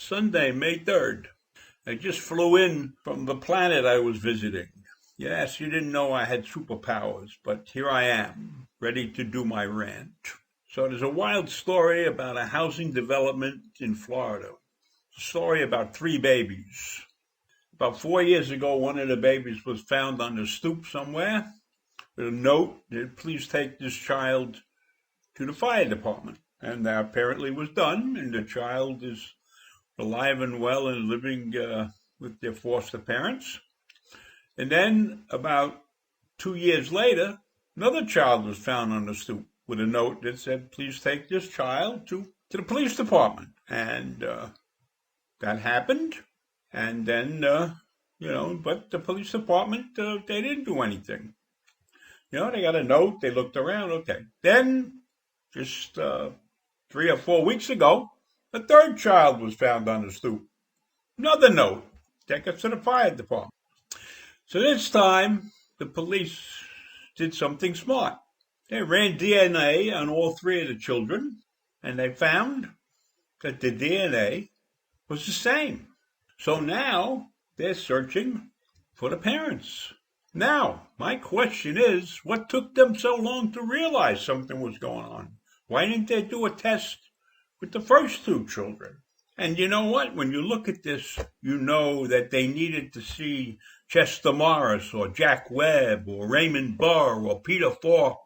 Sunday, May 3rd. I just flew in from the planet I was visiting. Yes, you didn't know I had superpowers, but here I am, ready to do my rant. So there's a wild story about a housing development in Florida. It's a story about 3 babies. About 4 years ago, one of the babies was found on the stoop somewhere with a note that please take this child to the fire department. And that apparently was done, and the child is alive and well and living with their foster parents. And then about 2 years later, another child was found on the stoop with a note that said, please take this child to the police department. And that happened. And then, but the police department, they didn't do anything. They got a note, they looked around, okay. Then, just 3 or 4 weeks ago, a third child was found on the stoop. Another note, take us to the fire department. So this time, the police did something smart. They ran DNA on all 3 of the children, and they found that the DNA was the same. So now they're searching for the parents. Now, my question is, what took them so long to realize something was going on? Why didn't they do a test with the first 2 children? And you know what? When you look at this, you know that they needed to see Chester Morris or Jack Webb or Raymond Burr or Peter Falk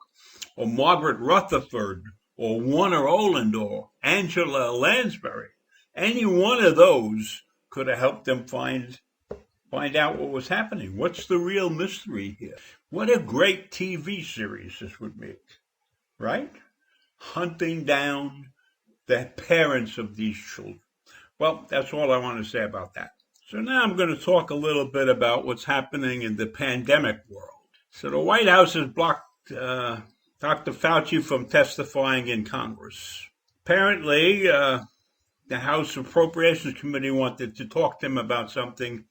or Margaret Rutherford or Warner Oland or Angela Lansbury. Any one of those could have helped them find out what was happening. What's the real mystery here? What a great TV series this would make, right? Hunting down the parents of these children. Well, that's all I want to say about that. So now I'm going to talk a little bit about what's happening in the pandemic world. So the White House has blocked Dr. Fauci from testifying in Congress. Apparently, the House Appropriations Committee wanted to talk to him about something,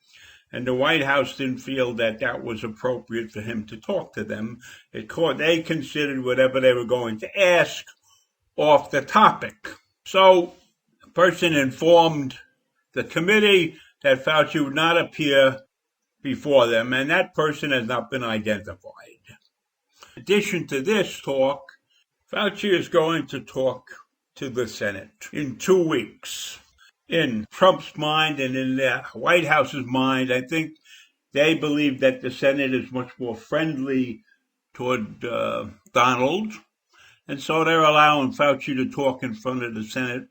and the White House didn't feel that was appropriate for him to talk to them. They considered whatever they were going to ask off the topic. So a person informed the committee that Fauci would not appear before them, and that person has not been identified. In addition to this talk, Fauci is going to talk to the Senate in 2 weeks. In Trump's mind and in the White House's mind, I think they believe that the Senate is much more friendly toward Donald, and so they're allowing Fauci to talk in front of the Senate.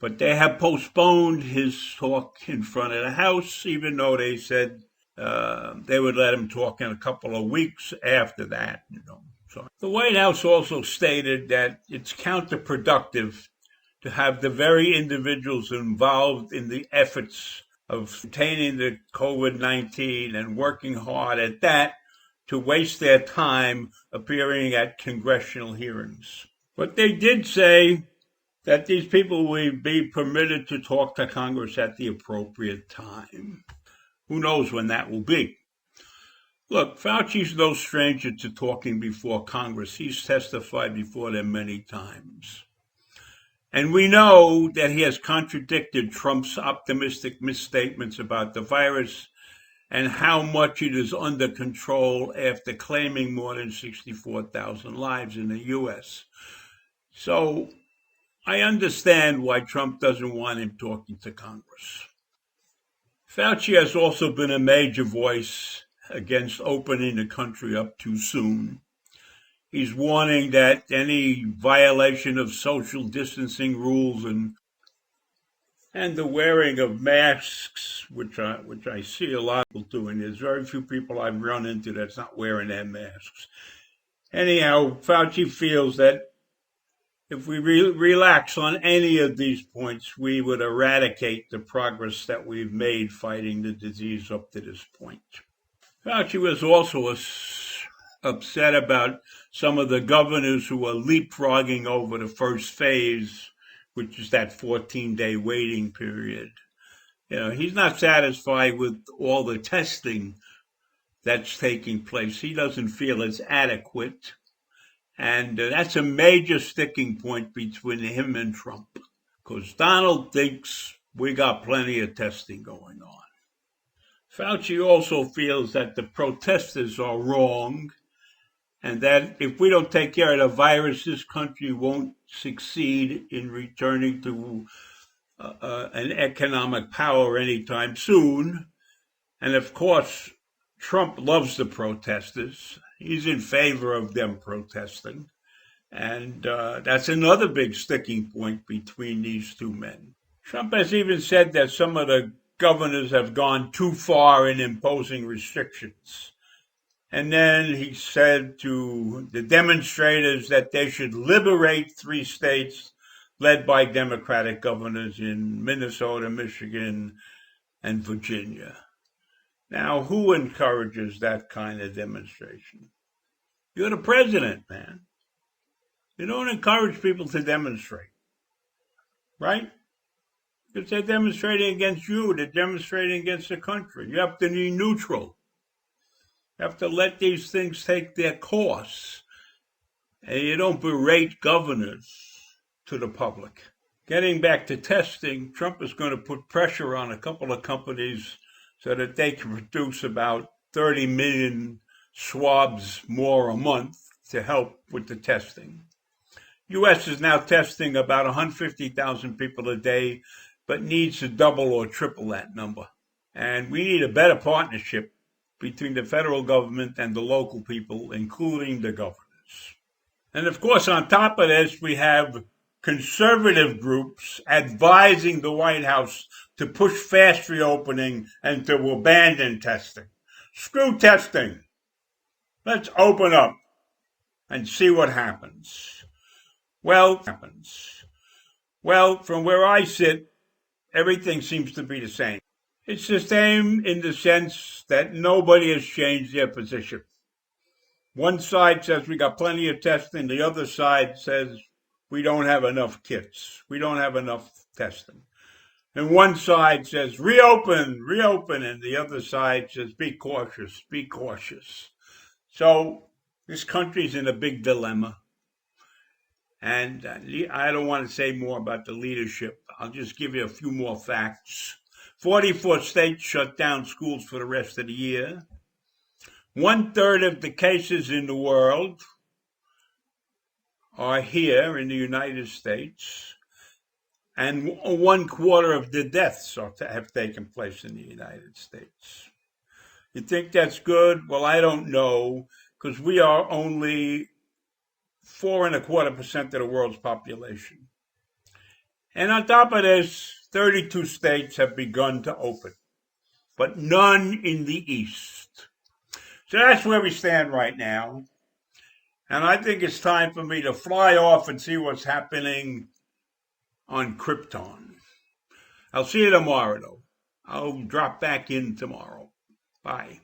But they have postponed his talk in front of the House, even though they said they would let him talk in a couple of weeks after that. So the White House also stated that it's counterproductive to have the very individuals involved in the efforts of containing the COVID-19 and working hard at that to waste their time appearing at congressional hearings. But they did say that these people will be permitted to talk to Congress at the appropriate time. Who knows when that will be? Look, Fauci's no stranger to talking before Congress. He's testified before them many times. And we know that he has contradicted Trump's optimistic misstatements about the virus and how much it is under control after claiming more than 64,000 lives in the U.S. So I understand why Trump doesn't want him talking to Congress. Fauci has also been a major voice against opening the country up too soon. He's warning that any violation of social distancing rules and the wearing of masks, which I see a lot of people doing. There's very few people I've run into that's not wearing their masks. Anyhow, Fauci feels that if we relax on any of these points, we would eradicate the progress that we've made fighting the disease up to this point. Fauci was also upset about some of the governors who are leapfrogging over the first phase, which is that 14-day waiting period. He's not satisfied with all the testing that's taking place. He doesn't feel it's adequate. And that's a major sticking point between him and Trump, because Donald thinks we got plenty of testing going on. Fauci also feels that the protesters are wrong and that if we don't take care of the virus, this country won't succeed in returning to an economic power anytime soon. And of course, Trump loves the protesters. He's in favor of them protesting. And that's another big sticking point between these two men. Trump has even said that some of the governors have gone too far in imposing restrictions. And then he said to the demonstrators that they should liberate 3 states led by Democratic governors in Minnesota, Michigan, and Virginia. Now, who encourages that kind of demonstration? You're the president, man. You don't encourage people to demonstrate, right? Because they're demonstrating against you. They're demonstrating against the country. You have to be neutral. You have to let these things take their course. And you don't berate governors to the public. Getting back to testing, Trump is going to put pressure on a couple of companies so that they can produce about 30 million swabs more a month to help with the testing. U.S. is now testing about 150,000 people a day, but needs to double or triple that number. And we need a better partnership between the federal government and the local people, including the governors. And of course, on top of this, we have conservative groups advising the White House to push fast reopening and to abandon testing. Screw testing. Let's open up and see what happens. Well, from where I sit, everything seems to be the same. It's the same in the sense that nobody has changed their position. One side says we got plenty of testing. The other side says we don't have enough kits. We don't have enough testing. And one side says reopen. And the other side says be cautious. So this country's in a big dilemma. And I don't want to say more about the leadership. I'll just give you a few more facts. 44 states shut down schools for the rest of the year. 1/3 of the cases in the world are here in the United States. And 1/4 of the deaths have taken place in the United States. You think that's good? Well, I don't know, because we are only 4.25% of the world's population. And on top of this, 32 states have begun to open, but none in the East. So that's where we stand right now. And I think it's time for me to fly off and see what's happening on Krypton. I'll see you tomorrow, though. I'll drop back in tomorrow. Bye.